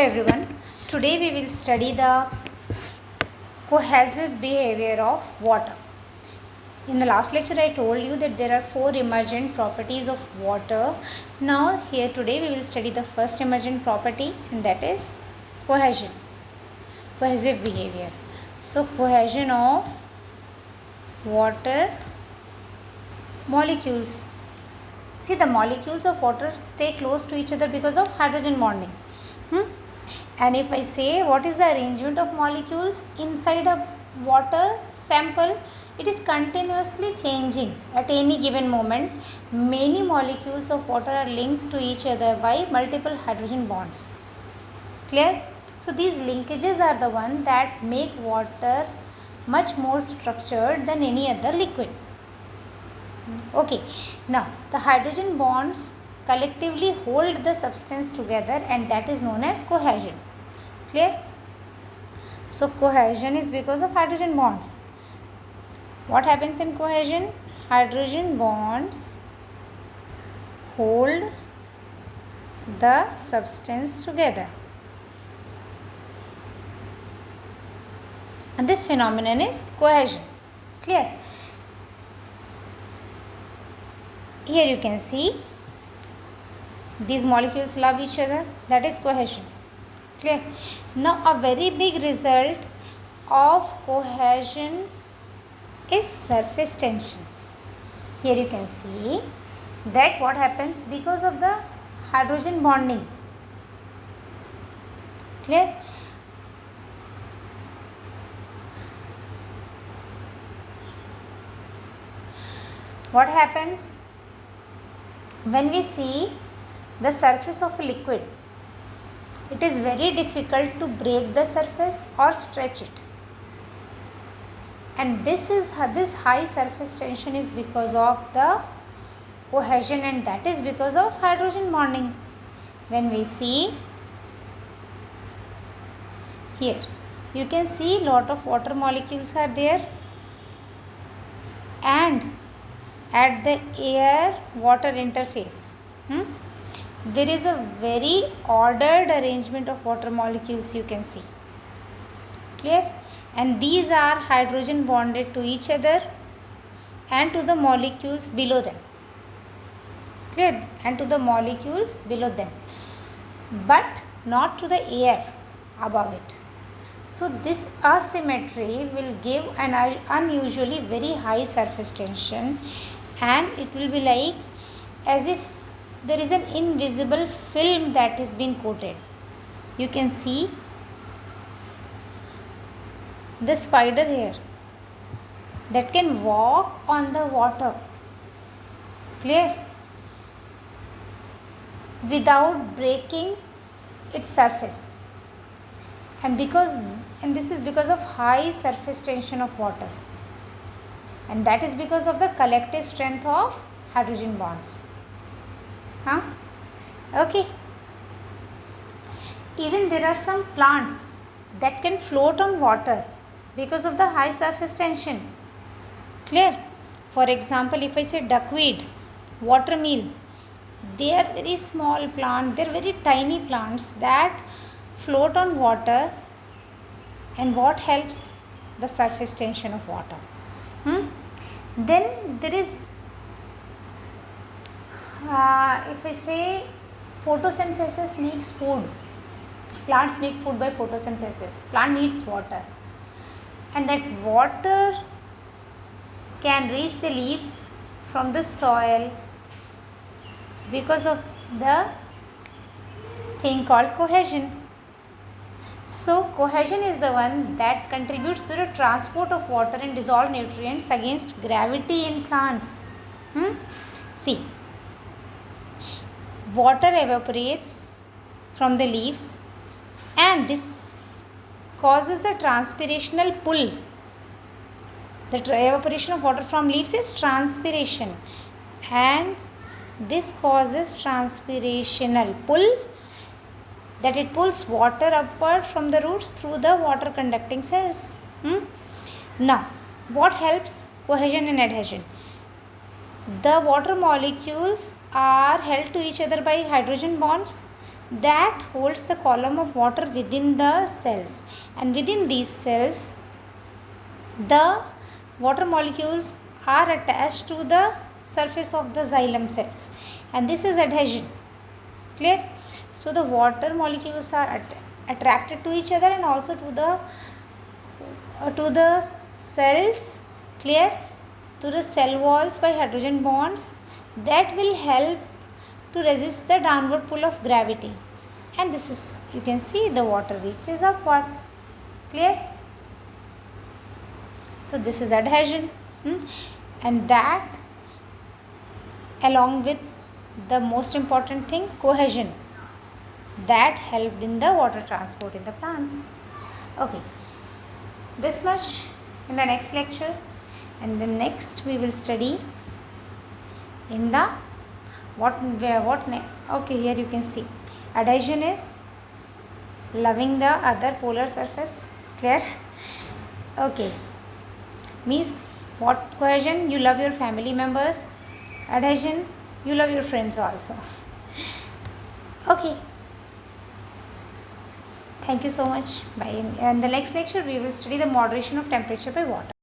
Everyone, today we will study the cohesive behavior of water. In the last lecture I told you that there are 4 emergent properties of water. Now here today we will study the first emergent property, and that is cohesion, cohesive behavior. So cohesion of water molecules. See, the molecules of water stay close to each other because of hydrogen bonding. And if I say what is the arrangement of molecules inside a water sample, it is continuously changing at any given moment. Many molecules of water are linked to each other by multiple hydrogen bonds. Clear? So these linkages are the ones that make water much more structured than any other liquid. Okay, now the hydrogen bonds collectively hold the substance together, and that is known as cohesion. Clear? So cohesion is because of hydrogen bonds. What happens in cohesion? Hydrogen bonds hold the substance together, and this phenomenon is cohesion. Clear? Here you can see these molecules love each other, that is cohesion. Clear? Now a very big result of cohesion is surface tension. Here you can see that what happens because of the hydrogen bonding. Clear? What happens when we see the surface of a liquid? It is very difficult to break the surface or stretch it, and this high surface tension is because of the cohesion, and that is because of hydrogen bonding. When we see here, you can see lot of water molecules are there, and at the air water interface there is a very ordered arrangement of water molecules, you can see. Clear? And these are hydrogen bonded to each other and to the molecules below them. Clear? And to the molecules below them, but not to the air above it. So this asymmetry will give an unusually very high surface tension, and it will be like as if there is an invisible film that is being coated. You can see the spider here that can walk on the water. Clear? Without breaking its surface, and this is because of high surface tension of water, and that is because of the collective strength of hydrogen bonds. Okay. Even there are some plants that can float on water because of the high surface tension. Clear? For example, if I say duckweed, watermeal, they are very small plants, they are very tiny plants that float on water, and what helps? The surface tension of water. Then there is if I say photosynthesis makes food. Plants make food by photosynthesis. Plant needs water, and that water can reach the leaves from the soil because of the thing called cohesion. So cohesion is the one that contributes to the transport of water and dissolved nutrients against gravity in plants. See, water evaporates from the leaves, and this causes the transpirational pull. The evaporation of water from leaves is transpiration, and this causes transpirational pull, that it pulls water upward from the roots through the water conducting cells. Now what helps cohesion and adhesion? The water molecules are held to each other by hydrogen bonds. that holds the column of water within the cells, and within these cells the water molecules are attached to the surface of the xylem cells, and this is adhesion. Clear? So the water molecules are attracted to each other and also to the cells. Clear? To the cell walls by hydrogen bonds that will help to resist the downward pull of gravity, and this is, you can see, the water reaches upward. Clear? So this is adhesion, and that along with the most important thing, cohesion, that helped in the water transport in the plants. Okay, this much in the next lecture, and then next we will study in the okay, here you can see adhesion is loving the other polar surface. Clear? Okay, means what? Cohesion, you love your family members. Adhesion, you love your friends also. Okay, thank you so much. Bye. In the next lecture we will study the moderation of temperature by water.